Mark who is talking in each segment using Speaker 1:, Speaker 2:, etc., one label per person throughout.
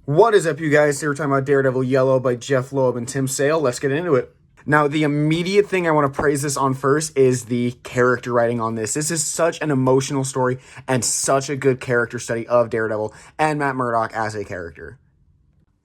Speaker 1: What is up, you guys? Today we're talking about Daredevil Yellow by Jeph, Loeb, and Tim Sale. Let's get into it. Now, the immediate thing I want to praise this on first is the character writing on this. This is such an emotional story and such a good character study of Daredevil and Matt Murdock as a character.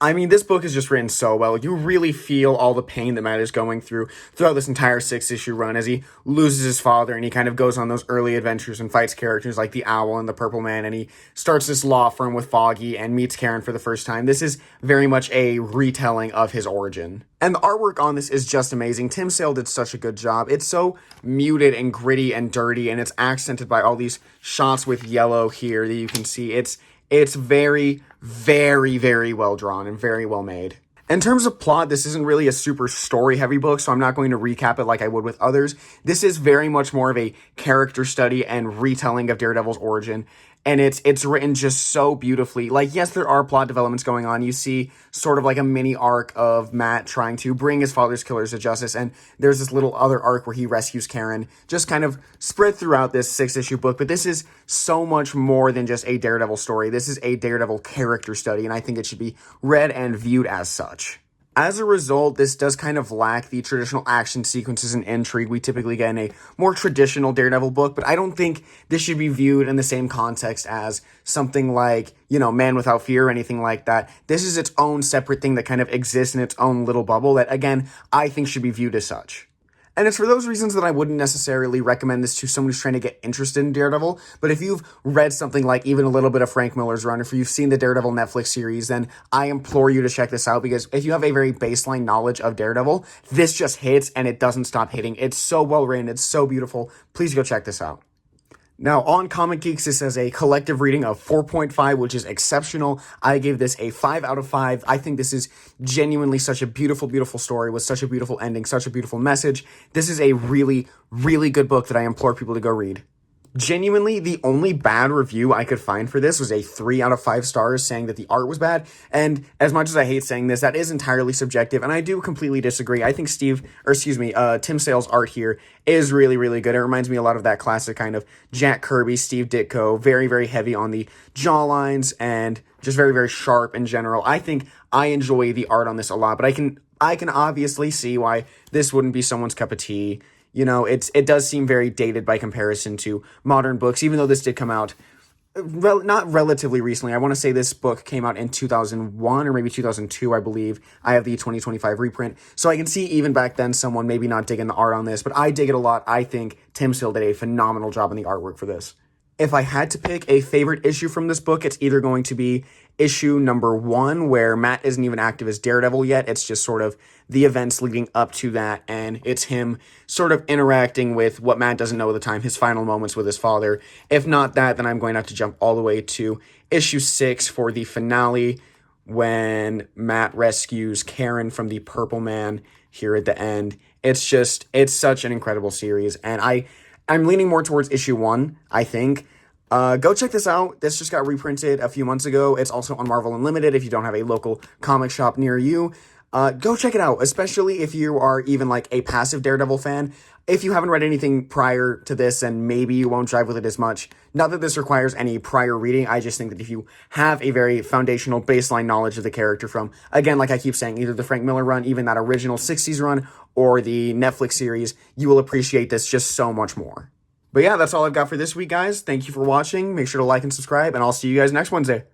Speaker 1: I mean, this book is just written so well. You really feel all the pain that Matt is going through throughout this entire 6-issue run as he loses his father and he kind of goes on those early adventures and fights characters like the Owl and the Purple Man, and he starts this law firm with Foggy and meets Karen for the first time. This is very much a retelling of his origin. And the artwork on this is just amazing. Tim Sale did such a good job. It's so muted and gritty and dirty, and it's accented by all these shots with yellow here that you can see. It's very, very, very well drawn and very well made. In terms of plot, this isn't really a super story-heavy book, so I'm not going to recap it like I would with others. This is very much more of a character study and retelling of Daredevil's origin, and it's written just so beautifully. Like, yes, there are plot developments going on. You see sort of like a mini arc of Matt trying to bring his father's killers to justice, and there's this little other arc where he rescues Karen, just kind of spread throughout this 6-issue book. But this is so much more than just a Daredevil story. This is a Daredevil character study, and I think it should be read and viewed as such. As a result, this does kind of lack the traditional action sequences and intrigue we typically get in a more traditional Daredevil book, but I don't think this should be viewed in the same context as something like, Man Without Fear or anything like that. This is its own separate thing that kind of exists in its own little bubble that, again, I think should be viewed as such. And it's for those reasons that I wouldn't necessarily recommend this to someone who's trying to get interested in Daredevil. But if you've read something like even a little bit of Frank Miller's run, if you've seen the Daredevil Netflix series, then I implore you to check this out, because if you have a very baseline knowledge of Daredevil, this just hits and it doesn't stop hitting. It's so well written. It's so beautiful. Please go check this out. Now, on Comic Geeks, this has a collective rating of 4.5, which is exceptional. I gave this a 5 out of 5. I think this is genuinely such a beautiful, beautiful story with such a beautiful ending, such a beautiful message. This is a really, really good book that I implore people to go read. Genuinely, the only bad review I could find for this was a 3 out of 5 stars saying that the art was bad. And as much as I hate saying this, that is entirely subjective, and I do completely disagree. I think Tim Sale's art here is really, really good. It reminds me a lot of that classic kind of Jack Kirby, Steve Ditko, very, very heavy on the jawlines and just very, very sharp in general. I think I enjoy the art on this a lot, but I can obviously see why this wouldn't be someone's cup of tea. It does seem very dated by comparison to modern books, even though this did come out not relatively recently. I want to say this book came out in 2001 or maybe 2002, I believe. I have the 2025 reprint. So I can see even back then someone maybe not digging the art on this, but I dig it a lot. I think Tim Sale did a phenomenal job in the artwork for this. If I had to pick a favorite issue from this book, it's either going to be issue number 1, where Matt isn't even active as Daredevil yet. It's just sort of the events leading up to that, and it's him sort of interacting with what Matt doesn't know at the time, his final moments with his father. If not that, then I'm going to have to jump all the way to issue 6 for the finale, when Matt rescues Karen from the Purple Man here at the end. It's such an incredible series, and I'm leaning more towards issue 1, I think. Go check this out. This just got reprinted a few months ago. It's also on Marvel Unlimited if you don't have a local comic shop near you. Go check it out, especially if you are even like a passive Daredevil fan. If you haven't read anything prior to this, then maybe you won't drive with it as much. Not that this requires any prior reading. I just think that if you have a very foundational baseline knowledge of the character from, again, like I keep saying, either the Frank Miller run, even that original 60s run, or the Netflix series, you will appreciate this just so much more. But yeah, that's all I've got for this week, guys. Thank you for watching. Make sure to like and subscribe, and I'll see you guys next Wednesday.